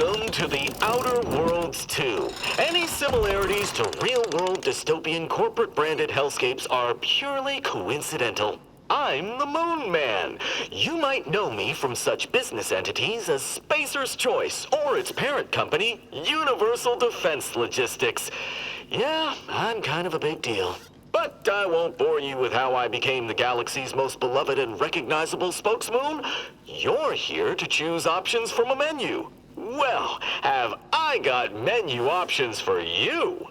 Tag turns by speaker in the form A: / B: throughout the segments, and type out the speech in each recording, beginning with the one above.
A: Welcome to the Outer Worlds 2. Any similarities to real-world dystopian corporate-branded hellscapes are purely coincidental. I'm the Moon Man. You might know me from such business entities as Spacer's Choice or its parent company, Universal Defense Logistics. Yeah, I'm kind of a big deal. But I won't bore you with how I became the galaxy's most beloved and recognizable spokesmoon. You're here to choose options from a menu. Well, have I got menu options for you?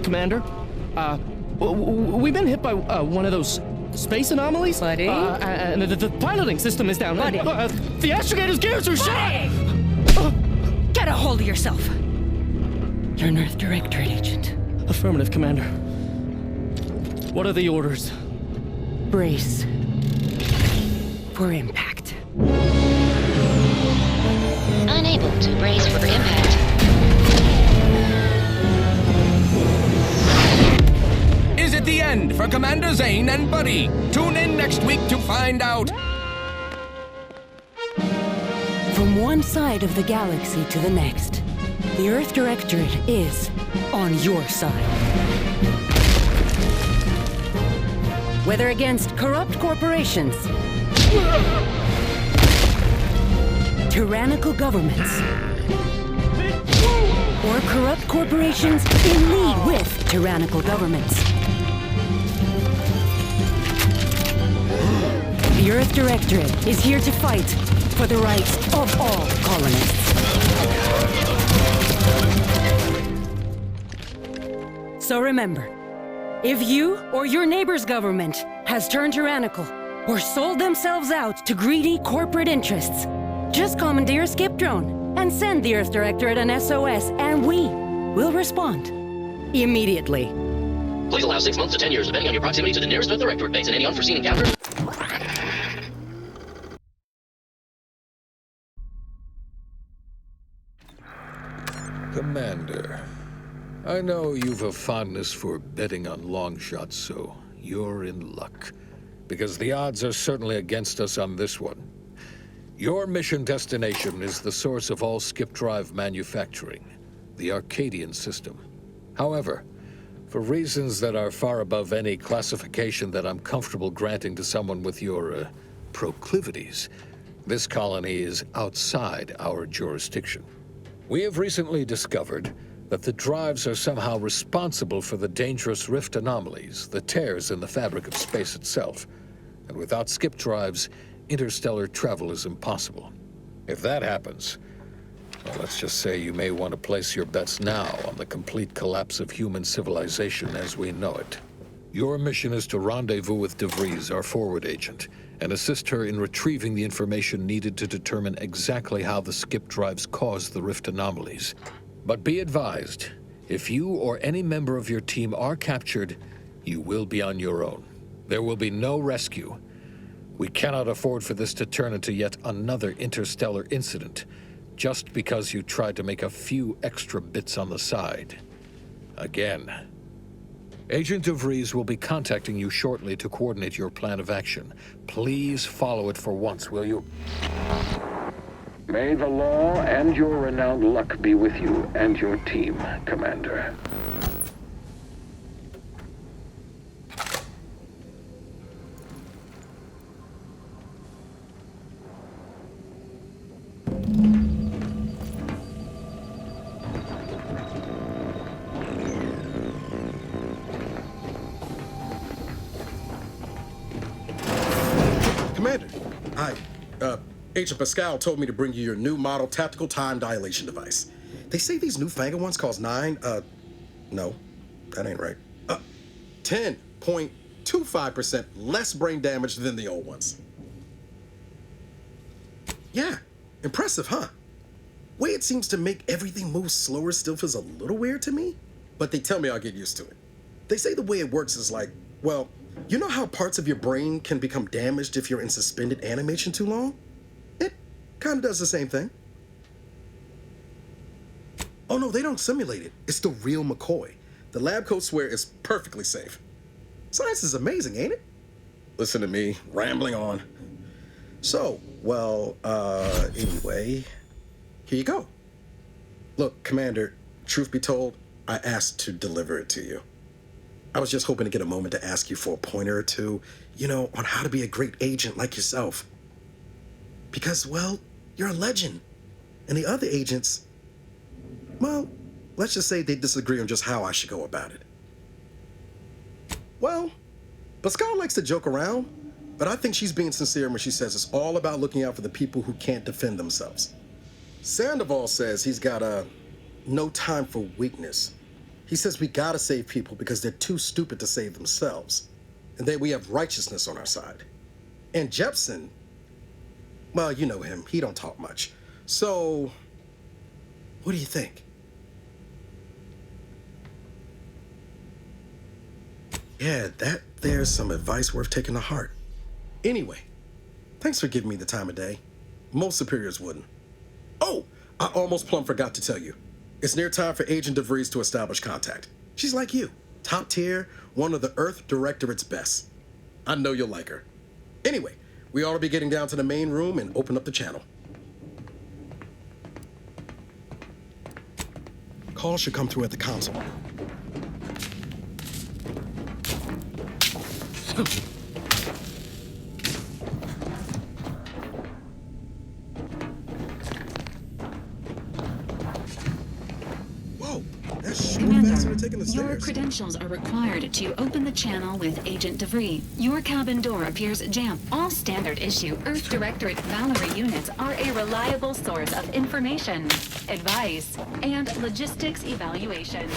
B: Commander, we've been hit by one of those space anomalies.
C: Buddy?
B: And the piloting system is down.
C: Buddy?
B: The astrogator's gears are shot!
C: Get a hold of yourself. You're an Earth Directorate agent.
B: Affirmative, Commander. What are the orders?
C: Brace for impact.
D: Unable to brace for impact.
E: Is it the end for Commander Zane and Buddy? Tune in next week to find out.
C: From one side of the galaxy to the next, the Earth Directorate is on your side. Whether against corrupt corporations, tyrannical governments, or corrupt corporations in league with tyrannical governments. The Earth Directorate is here to fight for the rights of all colonists. So remember, if you or your neighbor's government has turned tyrannical or sold themselves out to greedy corporate interests, just commandeer a skip drone and send the Earth Directorate an SOS, and we will respond immediately.
F: Please allow 6 months to 10 years, depending on your proximity to the nearest Earth Directorate base and any unforeseen encounters.
G: Commander, I know you've a fondness for betting on long shots, so you're in luck. Because the odds are certainly against us on this one. Your mission destination is the source of all skip drive manufacturing, the Arcadian system. However, for reasons that are far above any classification that I'm comfortable granting to someone with your, proclivities, this colony is outside our jurisdiction. We have recently discovered that the drives are somehow responsible for the dangerous rift anomalies, the tears in the fabric of space itself. And without skip drives, interstellar travel is impossible. If that happens, well, let's just say you may want to place your bets now on the complete collapse of human civilization as we know it. Your mission is to rendezvous with DeVries, our forward agent, and assist her in retrieving the information needed to determine exactly how the skip drives caused the rift anomalies. But be advised, if you or any member of your team are captured, you will be on your own. There will be no rescue. We cannot afford for this to turn into yet another interstellar incident, just because you tried to make a few extra bits on the side. Again. Agent DeVries will be contacting you shortly to coordinate your plan of action. Please follow it for once, will you?
H: May the law and your renowned luck be with you and your team, Commander.
I: Commander, Agent Pascal told me to bring you your new model tactical time dilation device. They say these newfangled ones cause no, that ain't right. 10.25% less brain damage than the old ones. Yeah, impressive, huh? Way it seems to make everything move slower still feels a little weird to me, but they tell me I'll get used to it. They say the way it works is like, well, you know how parts of your brain can become damaged if you're in suspended animation too long? It kind of does the same thing. Oh no, they don't simulate it. It's the real McCoy. The lab coats swear it's perfectly safe. Science is amazing, ain't it? Listen to me, rambling on. So, well, anyway, here you go. Look, Commander, truth be told, I asked to deliver it to you. I was just hoping to get a moment to ask you for a pointer or two, you know, on how to be a great agent like yourself. Because, well, you're a legend. And the other agents, well, let's just say they disagree on just how I should go about it. Well, Pascal likes to joke around, but I think she's being sincere when she says it's all about looking out for the people who can't defend themselves. Sandoval says he's got no time for weakness. He says we gotta save people because they're too stupid to save themselves, and that we have righteousness on our side. And Jepson, well, you know him, he don't talk much. So, what do you think? Yeah, there's some advice worth taking to heart. Anyway, thanks for giving me the time of day. Most superiors wouldn't. Oh, I almost plumb forgot to tell you. It's near time for Agent DeVries to establish contact. She's like you, top tier, one of the Earth Directorate's best. I know you'll like her. Anyway, we ought to be getting down to the main room and open up the channel. Call should come through at the console. Whoa, that's sure faster than taking the stairs.
J: Your credentials are required to open the channel with Agent DeVries. Your cabin door appears jammed. All standard issue Earth Directorate Valerie units are a reliable source of information, advice, and logistics evaluation.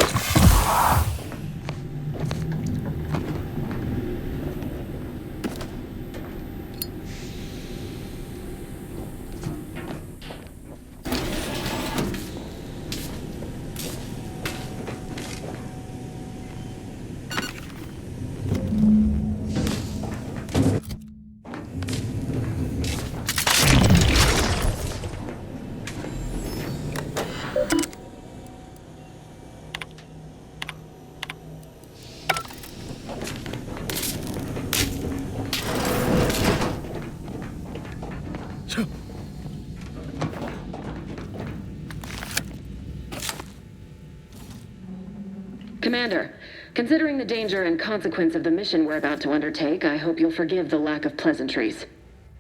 K: Commander, considering the danger and consequence of the mission we're about to undertake, I hope you'll forgive the lack of pleasantries.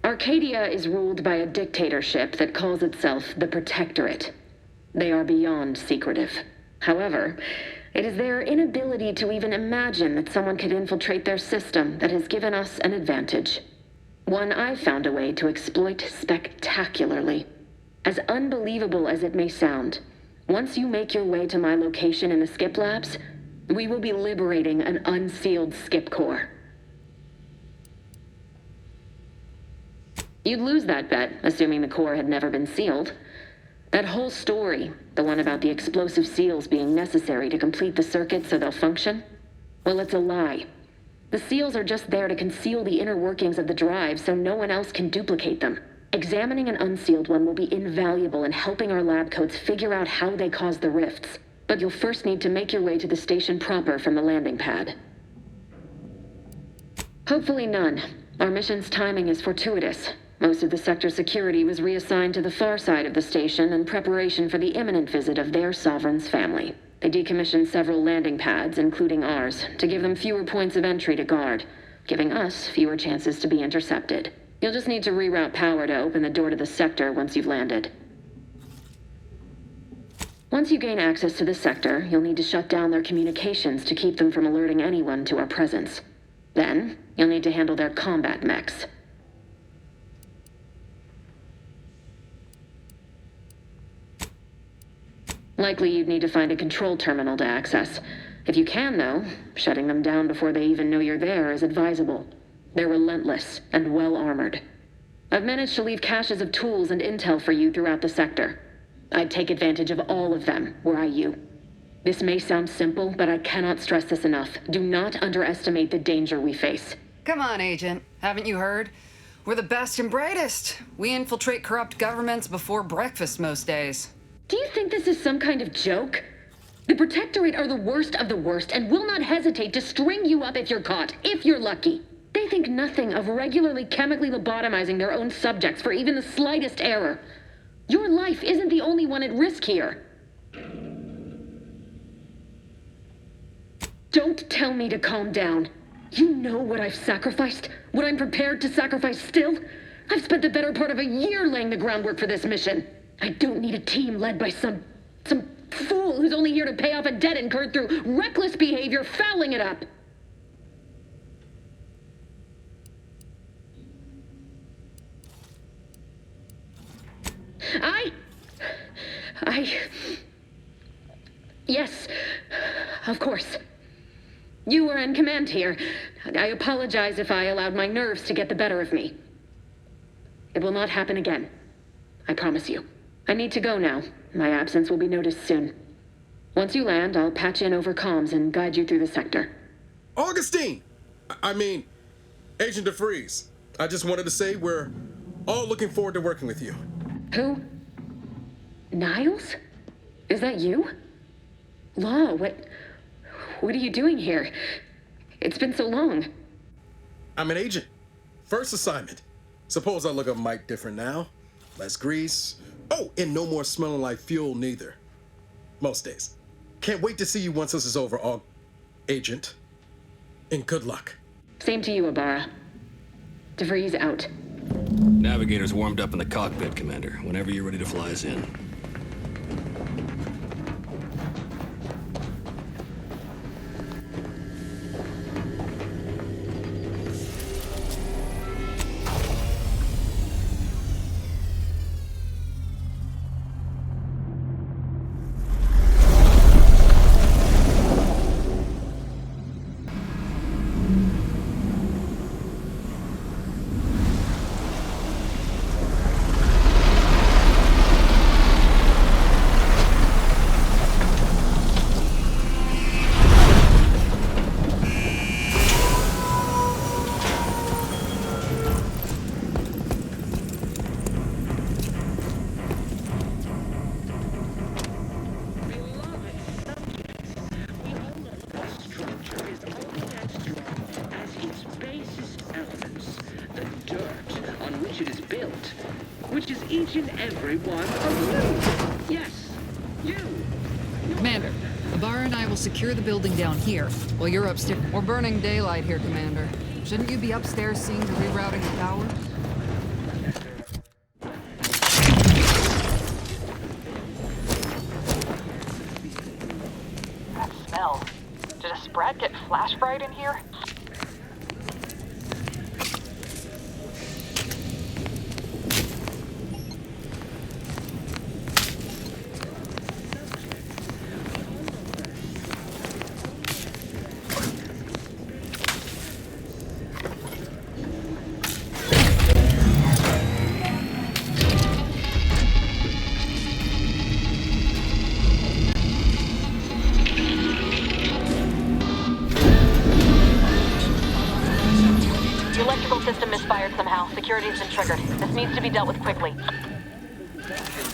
K: Arcadia is ruled by a dictatorship that calls itself the Protectorate. They are beyond secretive. However, it is their inability to even imagine that someone could infiltrate their system that has given us an advantage. One I've found a way to exploit spectacularly. As unbelievable as it may sound, once you make your way to my location in the Skip Labs, we will be liberating an unsealed Skip core. You'd lose that bet, assuming the core had never been sealed. That whole story, the one about the explosive seals being necessary to complete the circuit so they'll function, well, it's a lie. The seals are just there to conceal the inner workings of the drive so no one else can duplicate them. Examining an unsealed one will be invaluable in helping our lab coats figure out how they cause the rifts. But you'll first need to make your way to the station proper from the landing pad. Hopefully none. Our mission's timing is fortuitous. Most of the sector security was reassigned to the far side of the station in preparation for the imminent visit of their sovereign's family. They decommissioned several landing pads, including ours, to give them fewer points of entry to guard, giving us fewer chances to be intercepted. You'll just need to reroute power to open the door to the sector once you've landed. Once you gain access to the sector, you'll need to shut down their communications to keep them from alerting anyone to our presence. Then, you'll need to handle their combat mechs. Likely you'd need to find a control terminal to access. If you can, though, shutting them down before they even know you're there is advisable. They're relentless and well-armored. I've managed to leave caches of tools and intel for you throughout the sector. I'd take advantage of all of them, were I you. This may sound simple, but I cannot stress this enough. Do not underestimate the danger we face.
L: Come on, Agent. Haven't you heard? We're the best and brightest. We infiltrate corrupt governments before breakfast most days.
K: Do you think this is some kind of joke? The Protectorate are the worst of the worst and will not hesitate to string you up if you're caught, if you're lucky. They think nothing of regularly chemically lobotomizing their own subjects for even the slightest error. Your life isn't the only one at risk here. Don't tell me to calm down. You know what I've sacrificed? What I'm prepared to sacrifice still? I've spent the better part of a year laying the groundwork for this mission. I don't need a team led by some fool who's only here to pay off a debt incurred through reckless behavior, fouling it up. Yes, of course. You were in command here. I apologize if I allowed my nerves to get the better of me. It will not happen again. I promise you. I need to go now. My absence will be noticed soon. Once you land, I'll patch in over comms and guide you through the sector.
I: Augustine! Agent DeFreeze. I just wanted to say we're all looking forward to working with you.
K: Who? Niles? Is that you? Law, what are you doing here? It's been so long.
I: I'm an agent. First assignment. Suppose I look a mite different now. Less grease. Oh, and no more smelling like fuel neither. Most days. Can't wait to see you once this is over, Agent. And good luck.
K: Same to you, Ibarra. DeVries out.
M: Navigator's warmed up in the cockpit, Commander. Whenever you're ready to fly us in.
H: Which is each and every one of you. Yes, you.
L: Commander, Ibarra and I will secure the building down here, while you're upstairs. We're burning daylight here, Commander. Shouldn't you be upstairs seeing the rerouting of power?
N: That smell. Did a sprat get flash fried in here? Security's been triggered. This needs to be dealt with quickly.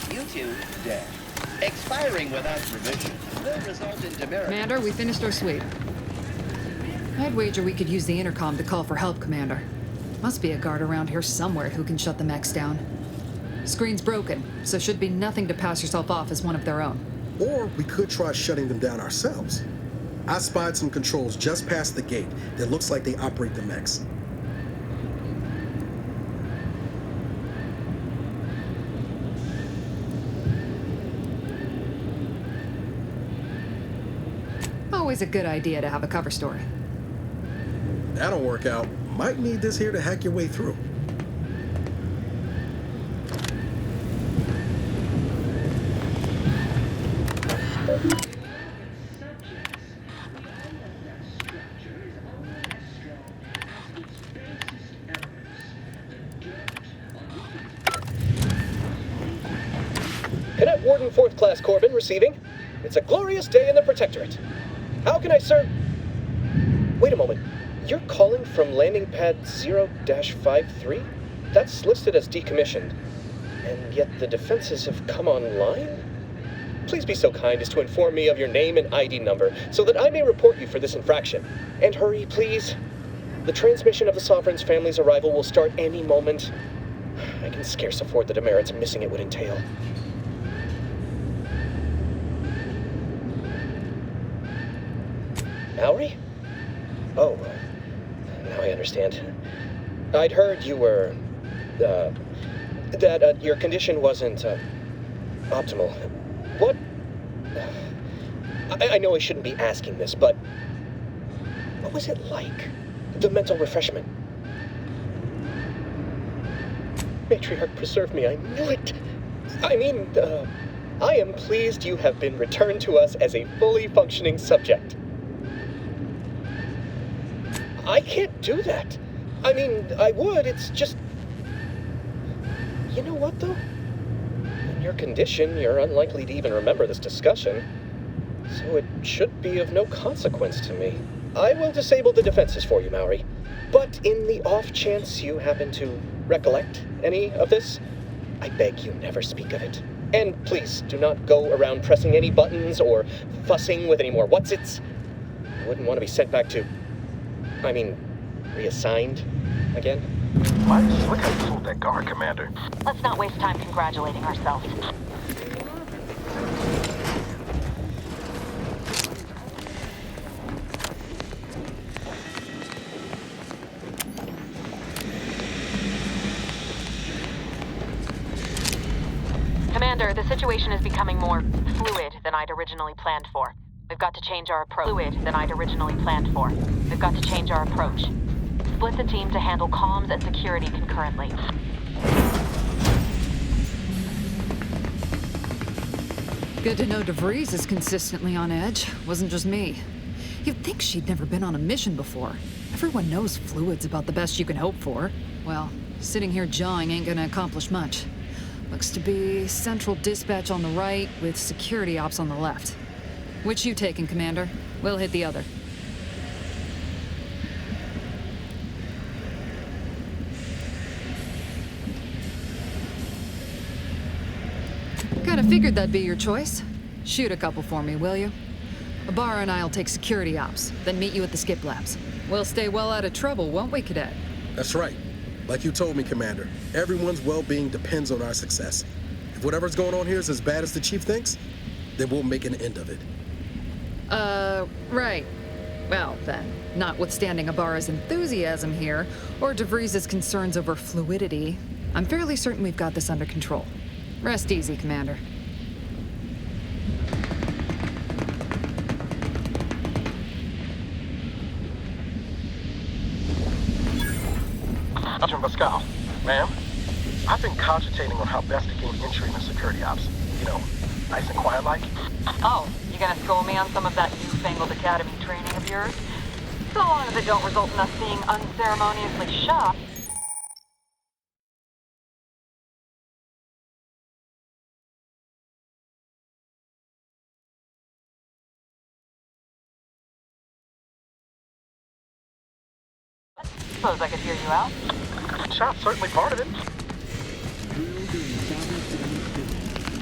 O: You two, dead. Expiring without revision will result in demerit.
L: Commander, we finished our sweep. I'd wager we could use the intercom to call for help, Commander. Must be a guard around here somewhere who can shut the mechs down. Screen's broken, so should be nothing to pass yourself off as one of their own.
I: Or we could try shutting them down ourselves. I spied some controls just past the gate that looks like they operate the mechs.
L: Always a good idea to have a cover story.
I: That'll work out. Might need this here to hack your way through.
P: Cadet Warden 4th Class Corbin receiving. It's a glorious day in the Protectorate. How can I serve? Wait a moment. You're calling from landing pad 0-53? That's listed as decommissioned. And yet the defenses have come online? please be so kind as to inform me of your name and ID number so that I may report you for this infraction. And hurry, please. The transmission of the Sovereign's family's arrival will start any moment. I can scarce afford the demerits missing it would entail. Mallory? Oh, now I understand. I'd heard you were, that your condition wasn't, optimal. What? I know I shouldn't be asking this, but what was it like? The mental refreshment? Matriarch, preserve me, I knew it. I mean, I am pleased you have been returned to us as a fully functioning subject. I can't do that. I mean, I would, it's just... You know what, though? In your condition, you're unlikely to even remember this discussion, so it should be of no consequence to me. I will disable the defenses for you, Mallory, but in the off chance you happen to recollect any of this, I beg you never speak of it. And please, do not go around pressing any buttons or fussing with any more whatsits. I wouldn't want to be sent back to... reassigned again?
Q: Might look how you fooled that guard, Commander.
N: Let's not waste time congratulating ourselves. Commander, the situation is becoming more fluid than I'd originally planned for. We've got to change our approach. We've got to change our approach. Split the team to handle comms and security concurrently.
L: Good to know DeVries is consistently on edge. Wasn't just me. You'd think she'd never been on a mission before. Everyone knows fluid's about the best you can hope for. Well, sitting here jawing ain't gonna accomplish much. Looks to be central dispatch on the right with security ops on the left. Which you taking, Commander? We'll hit the other. Kinda figured that'd be your choice. Shoot a couple for me, will you? Ibarra and I'll take security ops, then meet you at the skip labs. We'll stay well out of trouble, won't we, Cadet?
I: That's right. Like you told me, Commander, everyone's well-being depends on our success. If whatever's going on here is as bad as the Chief thinks, then we'll make an end of it.
L: Right. Well, then, notwithstanding Ibarra's enthusiasm here, or DeVries' concerns over fluidity, I'm fairly certain we've got this under control. Rest easy, Commander.
Q: Agent Pascal, ma'am, I've been cogitating on how best to gain entry in the security ops. You know, nice and quiet like.
N: Oh, you gonna school me on some of that newfangled academy training of yours? So long as it don't result in us being unceremoniously shot. Suppose I could hear you out.
Q: Shot's certainly part of it.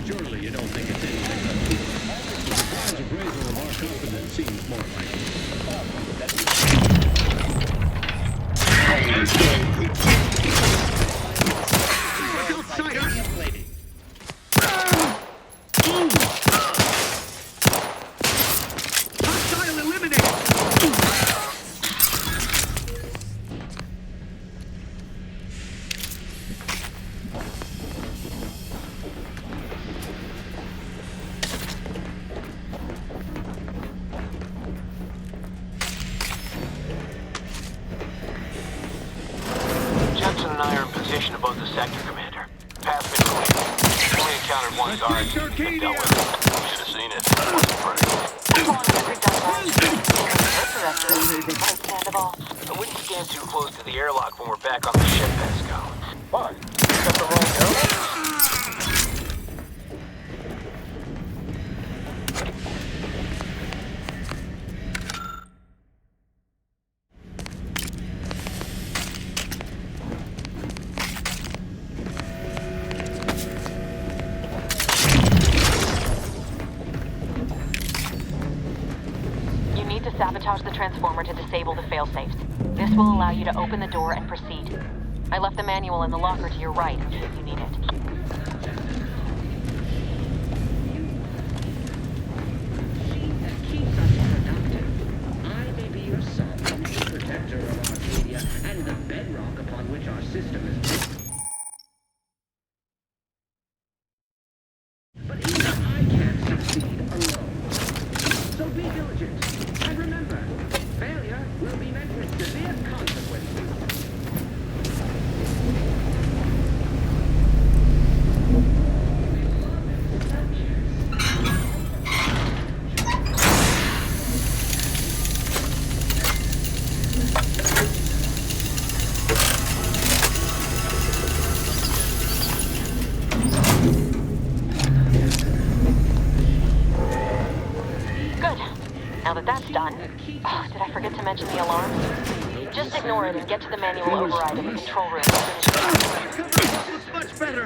R: Surely you don't think it's anything but the appraisal of our confidence seems more
H: Hostile eliminated!
S: Jensen and I are in position above the sector, Commander. Path's been clear. Only encountered one guard.
H: Earth Directorate!
S: You should have seen it. It wasn't pretty.
N: Understandable.
S: I wouldn't stand too close to the airlock when we're back on the ship, Pascal.
Q: Why? Got the wrong airlock?
N: Sabotage the transformer to disable the failsafes. This will allow you to open the door and proceed. I left the manual in the locker to your right in case you need it.
H: I may be your sovereign, the protector of Arcadia, and the bedrock upon which our system is built. But even I can't succeed alone. So be diligent, and remember, failure will be met with severe consequences.
N: Now that that's done, did I forget to mention the alarm? Just ignore it and get to the manual override in the control room as soon as you can.
H: Looks much better.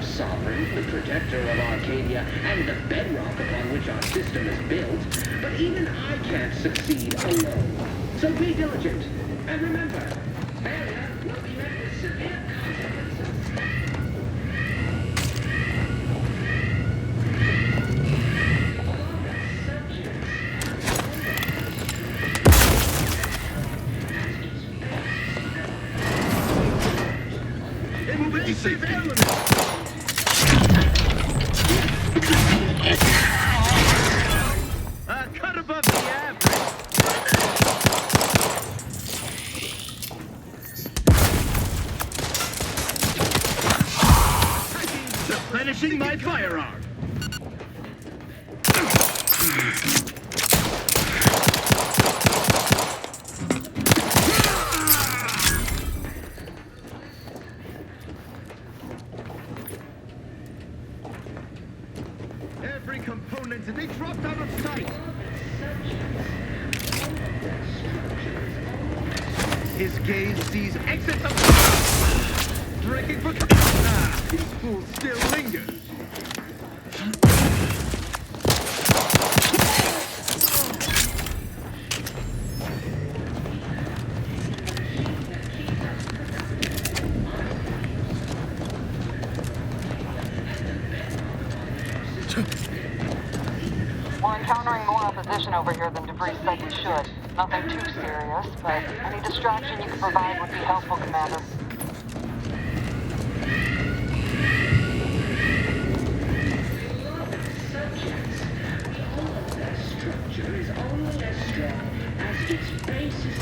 H: Sovereign, the protector of Arcadia, and the bedrock upon which our system is built, but even I can't succeed alone. So be diligent, and remember, failure will be met with severe consequences.
R: Invasive element! Cut above the average. Replenishing my firearm. Every component to be dropped out of sight. His gaze sees exits of... Drinking for... Ah, these fools still linger.
N: We're encountering more opposition over here than DeVries said we should. Nothing too serious, but any distraction you could provide would be helpful, Commander.
H: That structure is only as strong as its basis.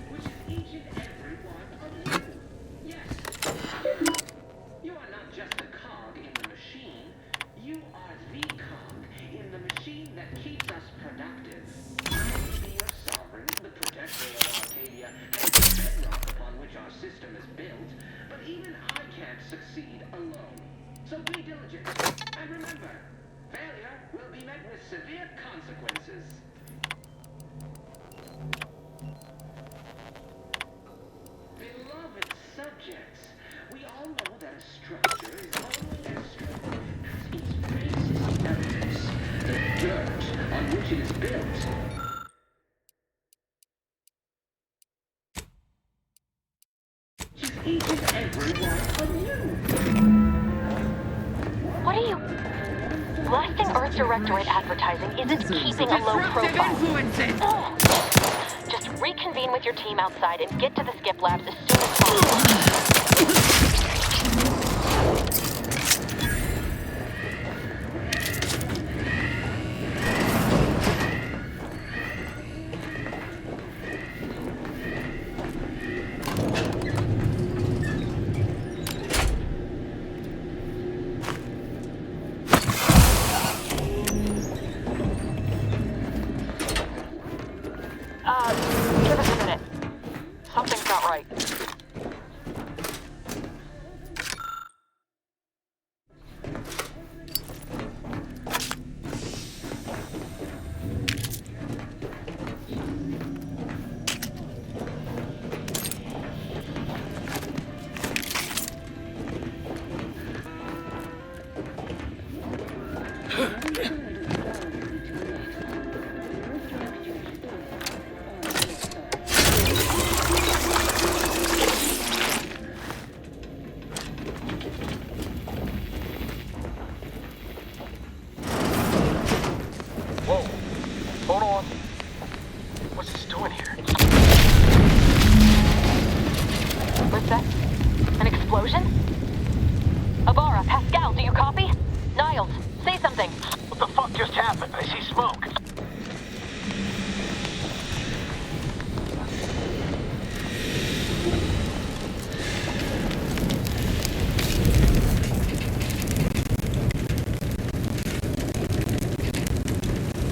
H: Which is each and every one of you. Yes. You are not just a cog in the machine. You are the cog in the machine that keeps us productive. I will be your sovereign, the protector of Arcadia, and the bedrock upon which our system is built. But even I can't succeed alone. So be diligent. And remember, failure will be met with severe consequences. Beloved subjects, we all know that a structure is only as strong as its basis elements, the dirt on which it is built. Which is each and every one of you.
N: What are you... Blasting Earth Directorate advertising isn't keeping a low profile. Oh. Just reconvene with your team outside and get to the skip labs as soon as possible.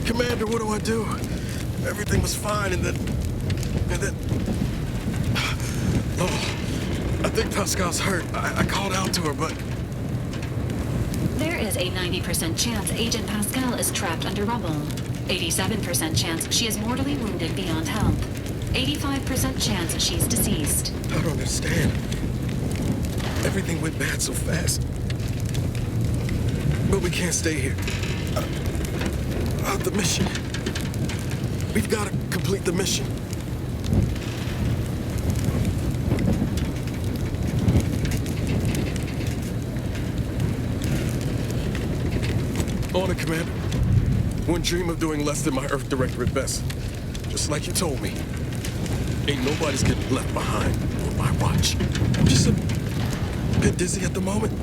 I: Commander, what do I do? Everything was fine, and then... Oh, I think Pascal's hurt. I called out to her, but...
J: There is a 90% chance Agent Pascal is trapped under rubble. 87% chance she is mortally wounded beyond help. 85% chance she's deceased.
I: I don't understand. Everything went bad so fast. But we can't stay here. The mission. We've got to complete the mission. On it, Commander. Wouldn't dream of doing less than my Earth Directorate best. Just like you told me. Ain't nobody's getting left behind on my watch. I'm just a bit dizzy at the moment.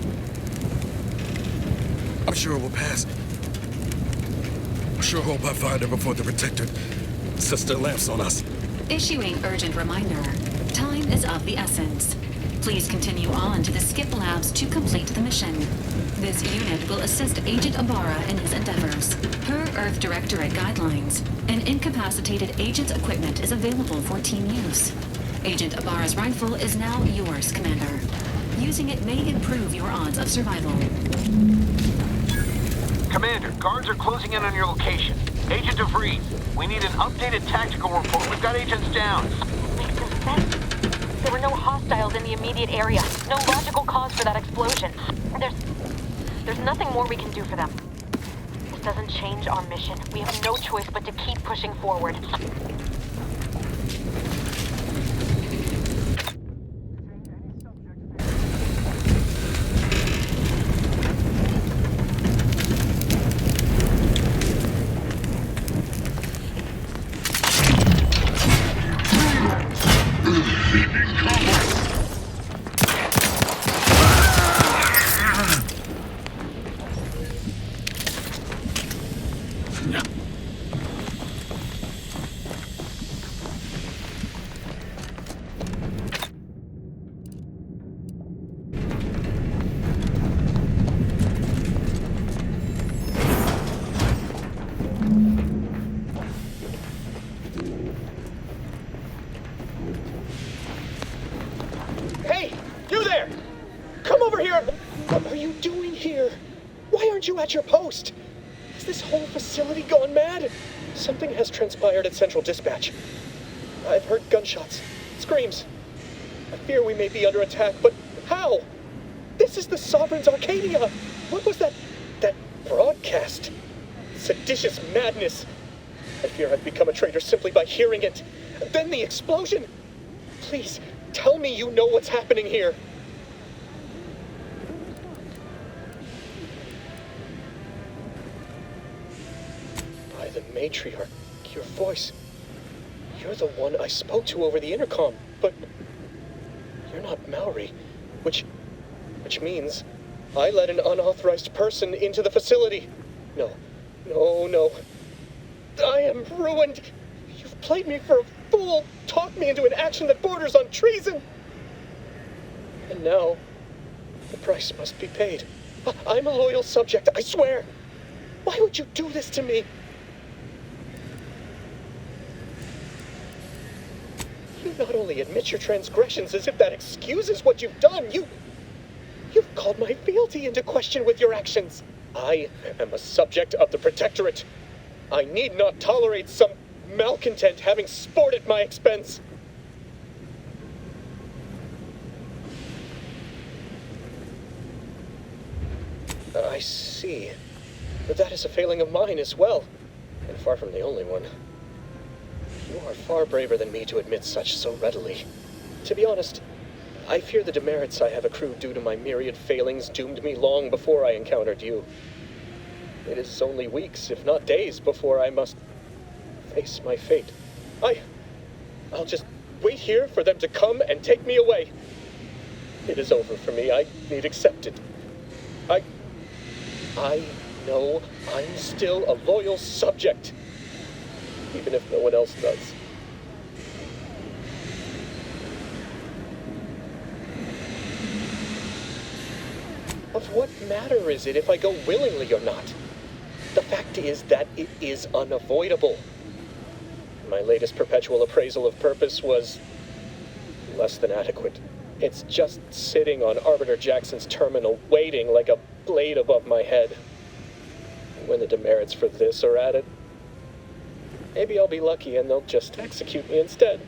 I: I'm sure it will pass. I sure hope I find her before the Protectorate sets their lamps on us.
J: Issuing urgent reminder. Time is of the essence. Please continue on to the skip labs to complete the mission. This unit will assist Agent Ibarra in his endeavors. Per Earth Directorate guidelines, an incapacitated agent's equipment is available for team use. Agent Ibarra's rifle is now yours, Commander. Using it may improve your odds of survival.
S: Commander, guards are closing in on your location. Agent DeVries, we need an updated tactical report. We've got agents down.
N: Makes sense. There were no hostiles in the immediate area. No logical cause for that explosion. There's nothing more we can do for them. This doesn't change our mission. We have no choice but to keep pushing forward.
P: At your post! Has this whole facility gone mad? Something has transpired at Central Dispatch. I've heard gunshots, screams. I fear we may be under attack, but how? This is the Sovereign's Arcadia! What was that broadcast? Seditious madness! I fear I've become a traitor simply by hearing it. Then the explosion! Please, tell me you know what's happening here. Matriarch, your voice. You're the one I spoke to over the intercom, but you're not Maori, which means I let an unauthorized person into the facility. No. I am ruined. You've played me for a fool, talked me into an action that borders on treason. And now, the price must be paid. I'm a loyal subject, I swear. Why would you do this to me? You not only admit your transgressions as if that excuses what you've done, you've called my fealty into question with your actions. I am a subject of the Protectorate. I need not tolerate some malcontent having sport at my expense. I see. But that is a failing of mine as well, and far from the only one. You are far braver than me to admit such so readily. To be honest, I fear the demerits I have accrued due to my myriad failings doomed me long before I encountered you. It is only weeks, if not days, before I must face my fate. I'll just wait here for them to come and take me away. It is over for me. I need accept it. I know I'm still a loyal subject, even if no one else does. Of what matter is it if I go willingly or not? The fact is that it is unavoidable. My latest perpetual appraisal of purpose was less than adequate. It's just sitting on Arbiter Jackson's terminal, waiting like a blade above my head. When the demerits for this are added, maybe I'll be lucky and they'll just execute me instead.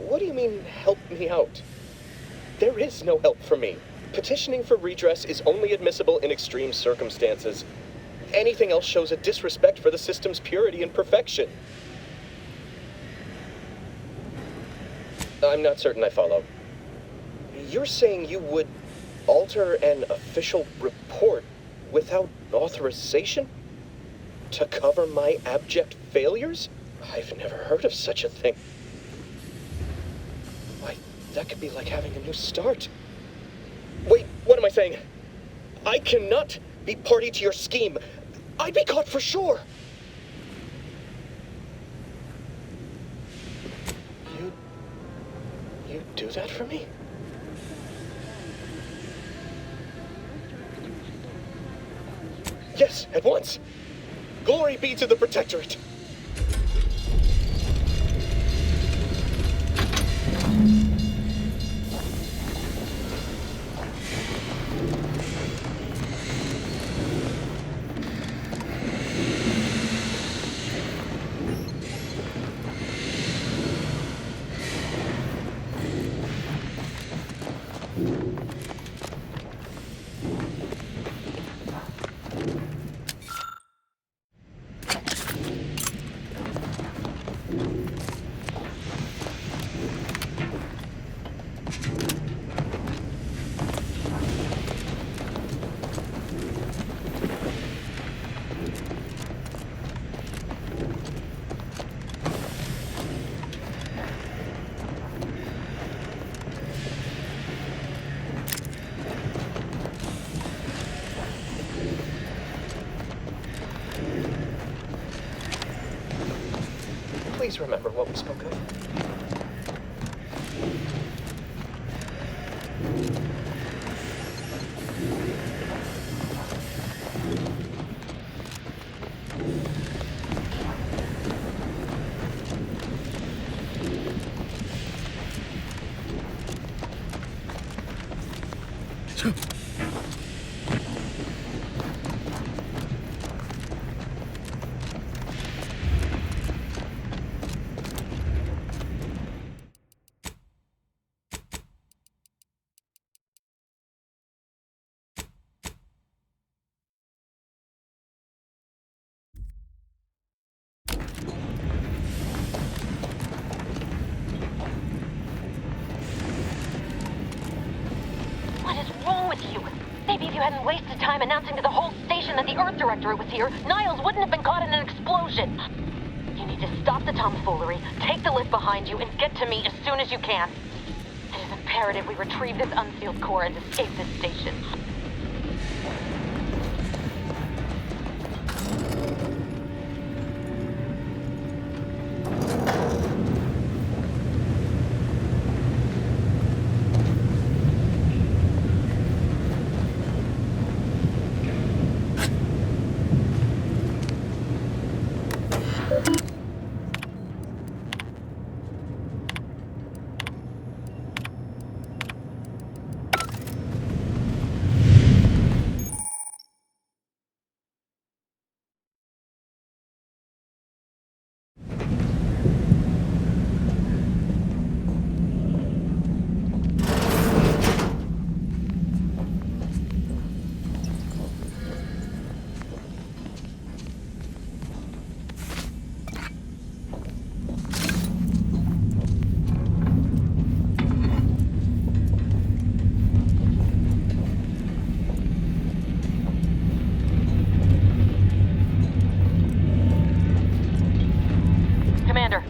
P: What do you mean, help me out? There is no help for me. Petitioning for redress is only admissible in extreme circumstances. Anything else shows a disrespect for the system's purity and perfection. I'm not certain I follow. You're saying you would alter an official report without authorization? To cover my abject failures? I've never heard of such a thing. Why, that could be like having a new start. Wait, what am I saying? I cannot be party to your scheme. I'd be caught for sure. You do that for me? Yes, at once. Glory be to the Protectorate. Please remember what we spoke of.
N: Maybe if you hadn't wasted time announcing to the whole station that the Earth Directorate was here, Niles wouldn't have been caught in an explosion. You need to stop the tomfoolery, take the lift behind you, and get to me as soon as you can. It is imperative we retrieve this unsealed core and escape this station.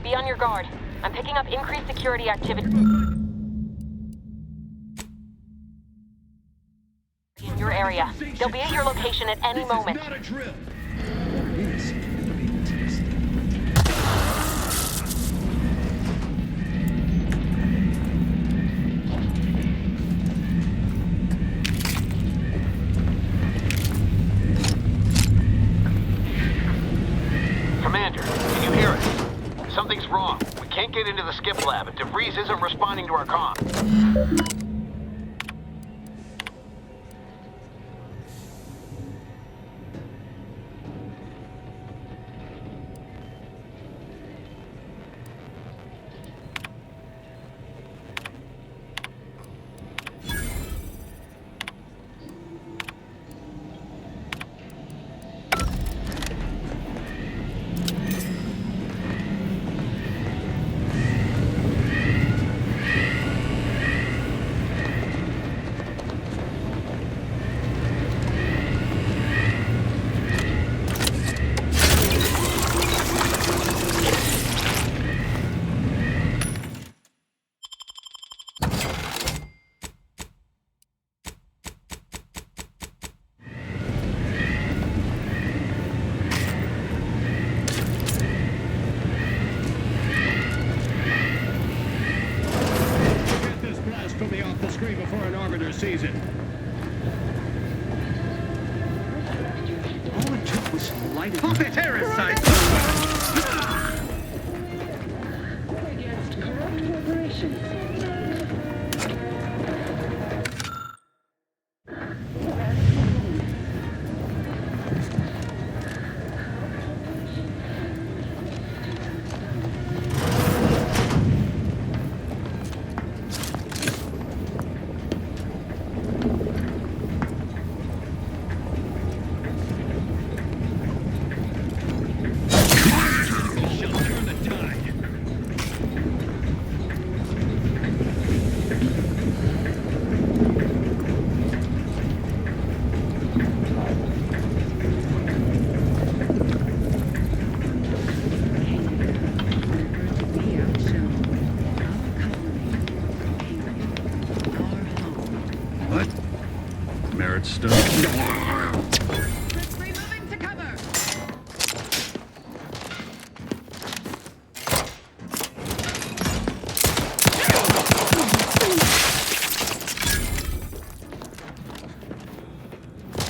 N: Be on your guard. I'm picking up increased security activity in your area. They'll be at your location at any moment.
S: something's wrong. We can't get into the skip lab, and DeVries isn't responding to our comms.
R: Sees it. All it took was some light. Pump it, terrorist site!
K: Against corrupt corporations.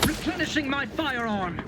R: Replenishing my firearm.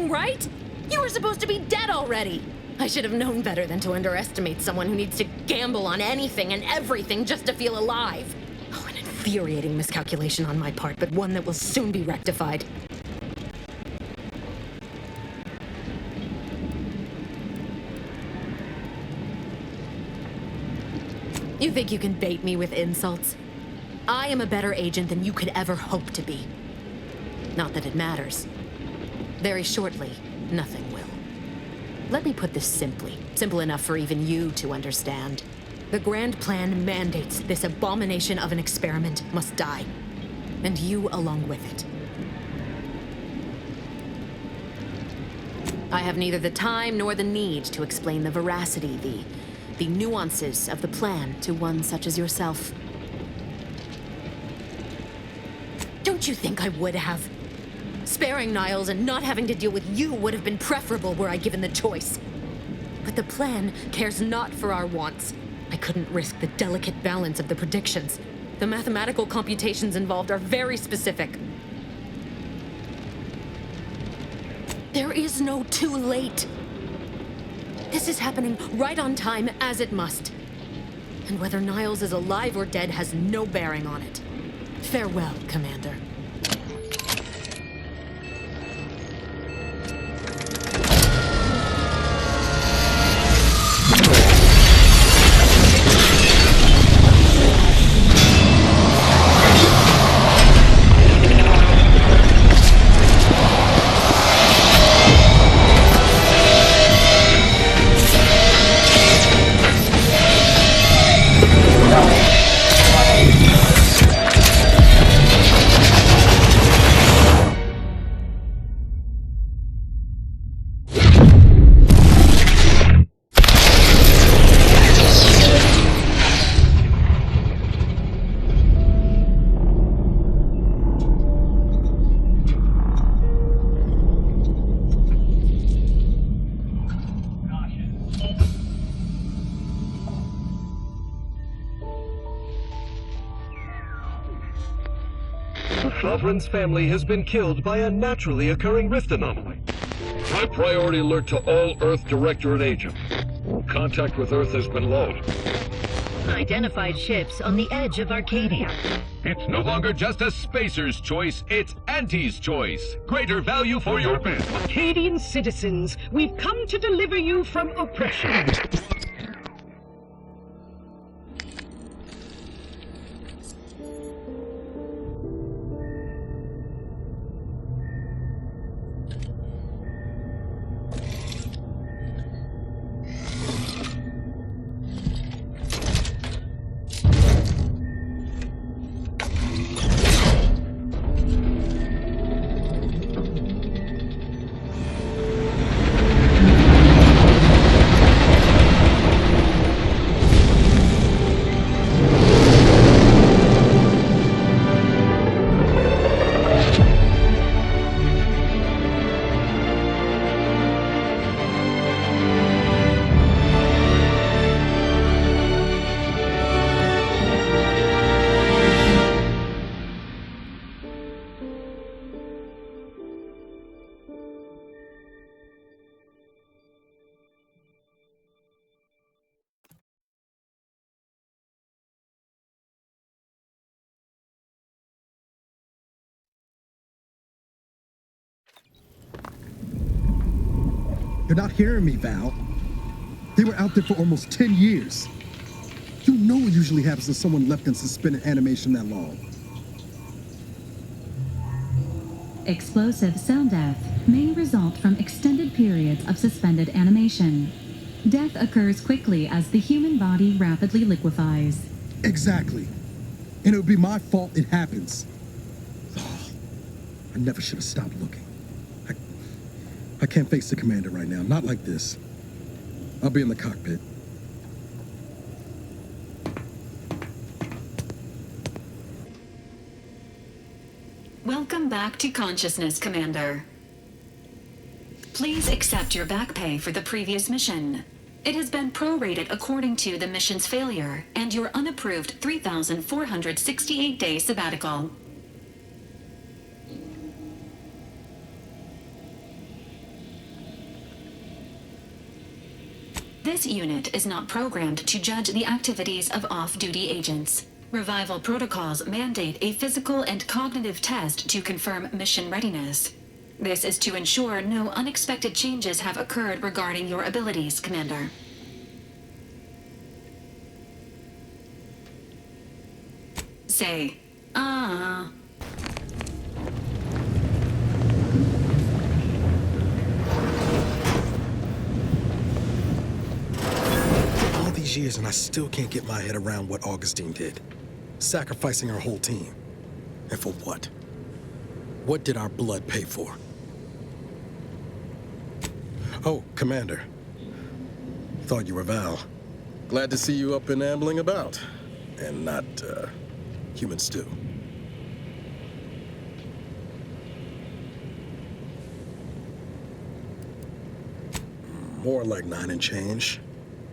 T: Right? You were supposed to be dead already. I should have known better than to underestimate someone who needs to gamble on anything and everything just to feel alive. Oh, an infuriating miscalculation on my part, but one that will soon be rectified. You think you can bait me with insults? I am a better agent than you could ever hope to be. Not that it matters. Very shortly, nothing will. Let me put this simply, simple enough for even you to understand. The grand plan mandates this abomination of an experiment must die, and you along with it. I have neither the time nor the need to explain the veracity, the nuances of the plan to one such as yourself. Don't you think I would have? Sparing Niles and not having to deal with you would have been preferable were I given the choice. But the plan cares not for our wants. I couldn't risk the delicate balance of the predictions. The mathematical computations involved are very specific. There is no too late. This is happening right on time, as it must. And whether Niles is alive or dead has no bearing on it. Farewell, Commander.
U: Cloveran's family has been killed by a naturally occurring rift anomaly.
G: High priority alert to all Earth Directorate agents. Contact with Earth has been low.
V: Identified ships on the edge of Arcadia.
E: It's no longer just a spacer's choice, it's Auntie's choice. Greater value for your men.
V: Arcadian citizens, we've come to deliver you from oppression.
W: You're not hearing me, Val. They were out there for almost 10 years. You know what usually happens to someone left in suspended animation that long.
J: Explosive cell death may result from extended periods of suspended animation. Death occurs quickly as the human body rapidly liquefies.
W: Exactly. And it would be my fault it happens. Oh, I never should have stopped looking. I can't face the commander right now, not like this. I'll be in the cockpit.
J: Welcome back to consciousness, Commander. Please accept your back pay for the previous mission. It has been prorated according to the mission's failure and your unapproved 3,468-day sabbatical. This unit is not programmed to judge the activities of off-duty agents. Revival protocols mandate a physical and cognitive test to confirm mission readiness. This is to ensure no unexpected changes have occurred regarding your abilities, Commander. Say,
I: All these years and I still can't get my head around what Augustine did. Sacrificing our whole team. And for what? What did our blood pay for? Oh, Commander. Thought you were Val. Glad to see you up and ambling about. And not, human stew. More like 9 and change.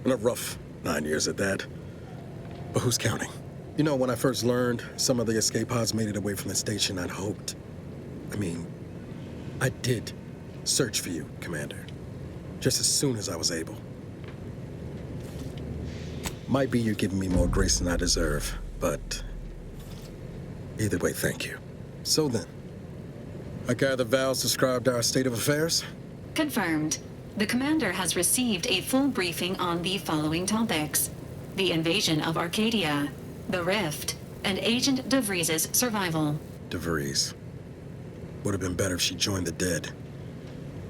I: And a rough 9 years at that. But who's counting? You know, when I first learned some of the escape pods made it away from the station, I'd hoped. I did search for you, Commander. Just as soon as I was able. Might be you're giving me more grace than I deserve, but either way, thank you. So then, I gather Val's described our state of affairs?
J: Confirmed. The Commander has received a full briefing on the following topics: the invasion of Arcadia, the Rift, and Agent DeVries' survival.
I: DeVries. Would have been better if she joined the dead.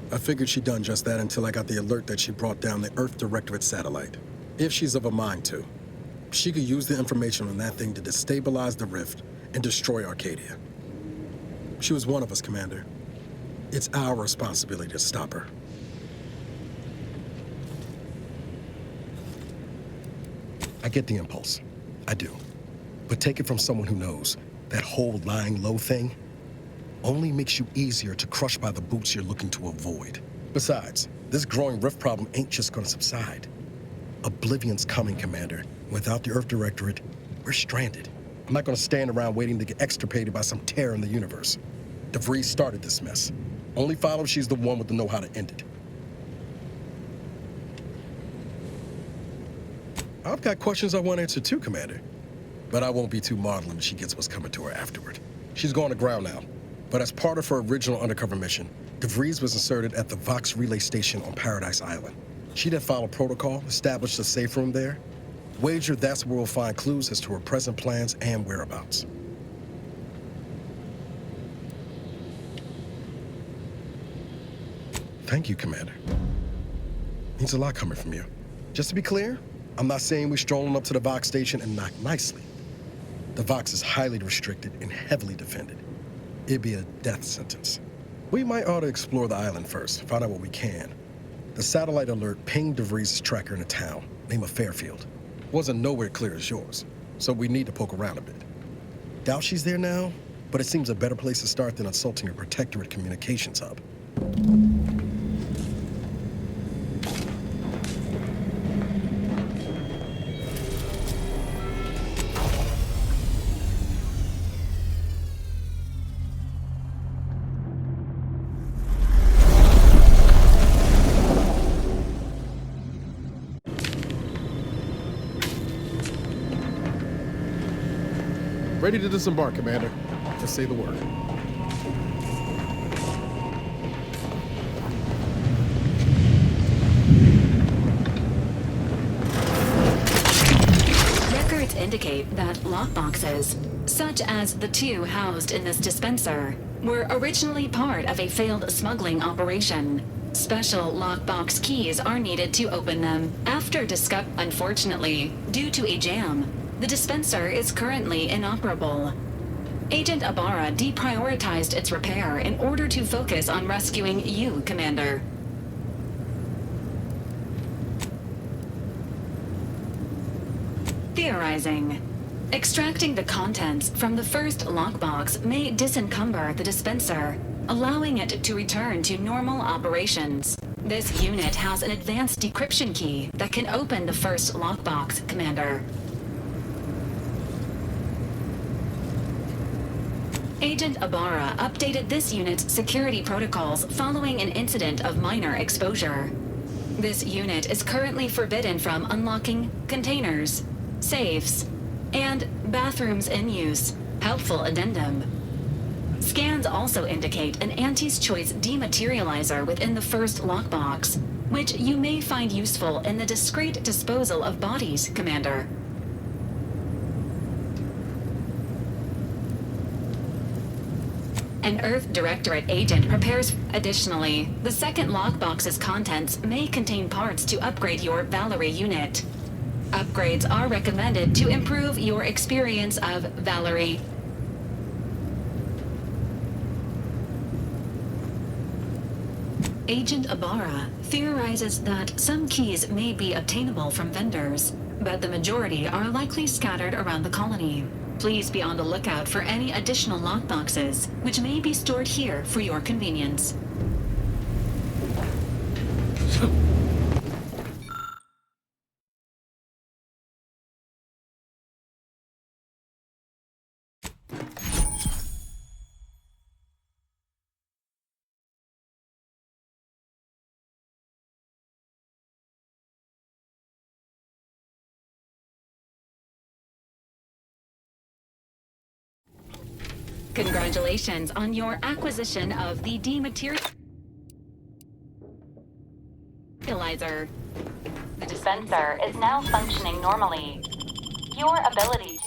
I: I figured she'd done just that until I got the alert that she brought down the Earth Directorate satellite. If she's of a mind to, she could use the information on that thing to destabilize the Rift and destroy Arcadia. She was one of us, Commander. It's our responsibility to stop her. I get the impulse. I do. But take it from someone who knows that whole lying low thing only makes you easier to crush by the boots you're looking to avoid. Besides, this growing rift problem ain't just gonna subside. Oblivion's coming, Commander. Without the Earth Directorate, we're stranded. I'm not gonna stand around waiting to get extirpated by some terror in the universe. DeVries started this mess. Only follow if she's the one with the know-how to end it. I've got questions I want answered too, Commander. But I won't be too maudlin if she gets what's coming to her afterward. She's going to ground now. But as part of her original undercover mission, DeVries was inserted at the Vox relay station on Paradise Island. She then followed protocol, established a safe room there. Wager that's where we'll find clues as to her present plans and whereabouts. Thank you, Commander. Means a lot coming from you. Just to be clear, I'm not saying we're strolling up to the Vox station and knock nicely. The Vox is highly restricted and heavily defended. It'd be a death sentence. We might ought to explore the island first, find out what we can. The satellite alert pinged DeVries' tracker in a town, name of Fairfield. Wasn't nowhere clear as yours, so we need to poke around a bit. Doubt she's there now, but it seems a better place to start than assaulting your Protectorate communications hub. Ready to disembark, Commander. Just say the word.
J: Records indicate that lockboxes, such as the two housed in this dispenser, were originally part of a failed smuggling operation. Special lockbox keys are needed to open them. Unfortunately, due to a jam, the dispenser is currently inoperable. Agent Ibarra deprioritized its repair in order to focus on rescuing you, Commander. Theorizing. Extracting the contents from the first lockbox may disencumber the dispenser, allowing it to return to normal operations. This unit has an advanced decryption key that can open the first lockbox, Commander. Agent Ibarra updated this unit's security protocols following an incident of minor exposure. This unit is currently forbidden from unlocking containers, safes, and bathrooms in use. Helpful addendum. Scans also indicate an Anti's Choice dematerializer within the first lockbox, which you may find useful in the discreet disposal of bodies, Commander. An Earth Directorate agent prepares. Additionally, the second lockbox's contents may contain parts to upgrade your Valerie unit. Upgrades are recommended to improve your experience of Valerie. Agent Ibarra theorizes that some keys may be obtainable from vendors, but the majority are likely scattered around the colony. Please be on the lookout for any additional lockboxes, which may be stored here for your convenience. Congratulations on your acquisition of the dematerializer. The dispenser is now functioning normally. Your ability